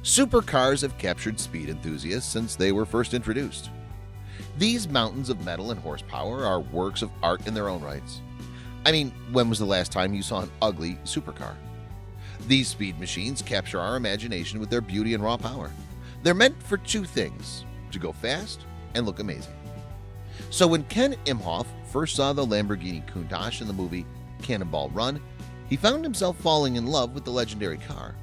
Supercars have captured speed enthusiasts since they were first introduced. These mountains of metal and horsepower are works of art in their own rights. I mean, when was the last time you saw an ugly supercar? These speed machines capture our imagination with their beauty and raw power. They're meant for two things: to go fast and look amazing. So when Ken Imhoff first saw the Lamborghini Countach in the movie Cannonball Run, he found himself falling in love with the legendary car.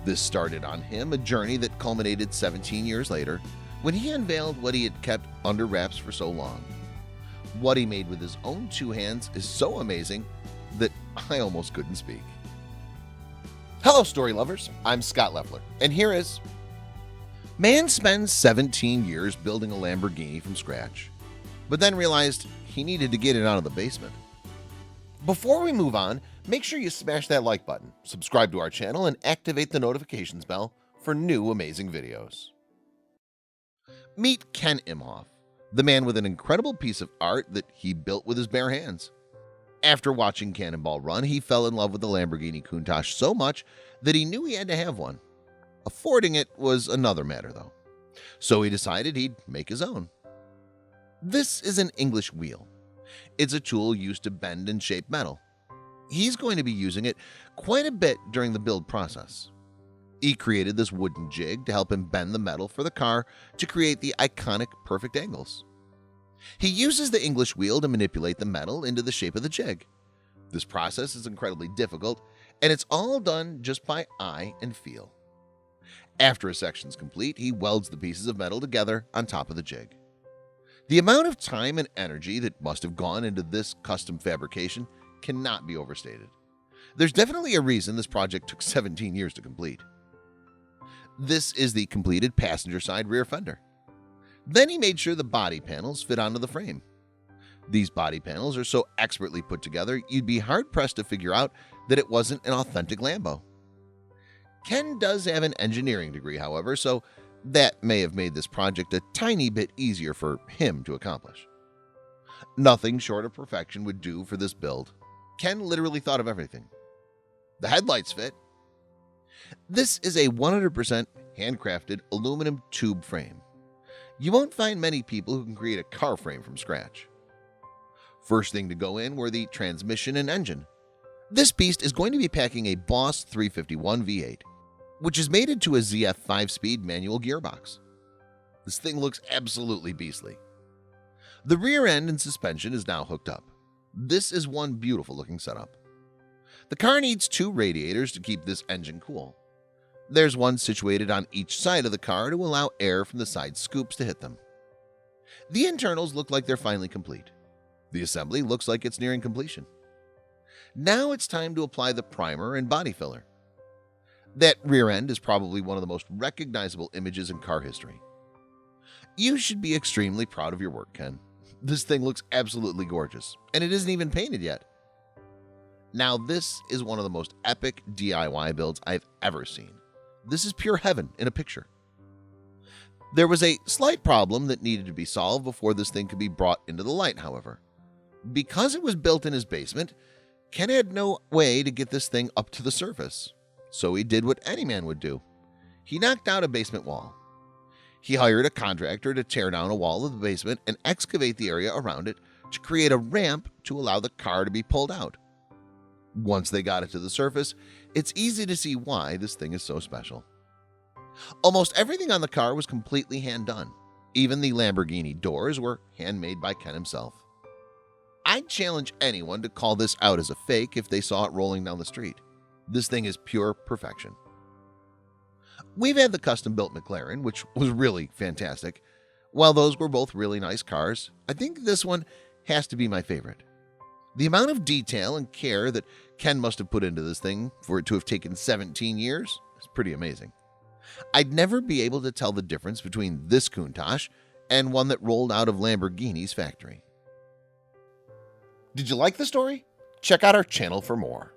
This started on him a journey that culminated 17 years later when he unveiled what he had kept under wraps for so long. What he made with his own two hands is so amazing that I almost couldn't speak. Hello story lovers, I'm Scott Leffler, and here is: Man spends 17 years building a Lamborghini from scratch, but then realized he needed to get it out of the basement. Before we move on, make sure you smash that like button, subscribe to our channel, and activate the notifications bell for new amazing videos. Meet Ken Imhoff, the man with an incredible piece of art that he built with his bare hands. After watching Cannonball Run, he fell in love with the Lamborghini Countach so much that he knew he had to have one. Affording it was another matter though, so he decided he'd make his own. This is an English wheel. It's a tool used to bend and shape metal. He's going to be using it quite a bit during the build process. He created this wooden jig to help him bend the metal for the car to create the iconic perfect angles. He uses the English wheel to manipulate the metal into the shape of the jig. This process is incredibly difficult, and it's all done just by eye and feel. After a section's complete, he welds the pieces of metal together on top of the jig. The amount of time and energy that must have gone into this custom fabrication cannot be overstated. There's definitely a reason this project took 17 years to complete. This is the completed passenger side rear fender. Then he made sure the body panels fit onto the frame. These body panels are so expertly put together, you'd be hard-pressed to figure out that it wasn't an authentic Lambo. Ken does have an engineering degree, however, so that may have made this project a tiny bit easier for him to accomplish. Nothing short of perfection would do for this build. Ken literally thought of everything. The headlights fit. This is a 100% handcrafted aluminum tube frame. You won't find many people who can create a car frame from scratch. First thing to go in were the transmission and engine. This beast is going to be packing a Boss 351 V8, which is mated to a ZF 5-speed manual gearbox. This thing looks absolutely beastly. The rear end and suspension is now hooked up. This is one beautiful looking setup. The car needs two radiators to keep this engine cool. There's one situated on each side of the car to allow air from the side scoops to hit them. The internals look like they're finally complete. The assembly looks like it's nearing completion. Now it's time to apply the primer and body filler. That rear end is probably one of the most recognizable images in car history. You should be extremely proud of your work, Ken. This thing looks absolutely gorgeous, and it isn't even painted yet. Now this is one of the most epic DIY builds I've ever seen. This is pure heaven in a picture. There was a slight problem that needed to be solved before this thing could be brought into the light, however. Because it was built in his basement, Ken had no way to get this thing up to the surface. So he did what any man would do. He knocked out a basement wall. He hired a contractor to tear down a wall of the basement and excavate the area around it to create a ramp to allow the car to be pulled out. Once they got it to the surface, it's easy to see why this thing is so special. Almost everything on the car was completely hand done. Even the Lamborghini doors were handmade by Ken himself. I'd challenge anyone to call this out as a fake if they saw it rolling down the street. This thing is pure perfection. We've had the custom-built McLaren, which was really fantastic. While those were both really nice cars, I think this one has to be my favorite. The amount of detail and care that Ken must have put into this thing for it to have taken 17 years is pretty amazing. I'd never be able to tell the difference between this Countach and one that rolled out of Lamborghini's factory. Did you like the story? Check out our channel for more.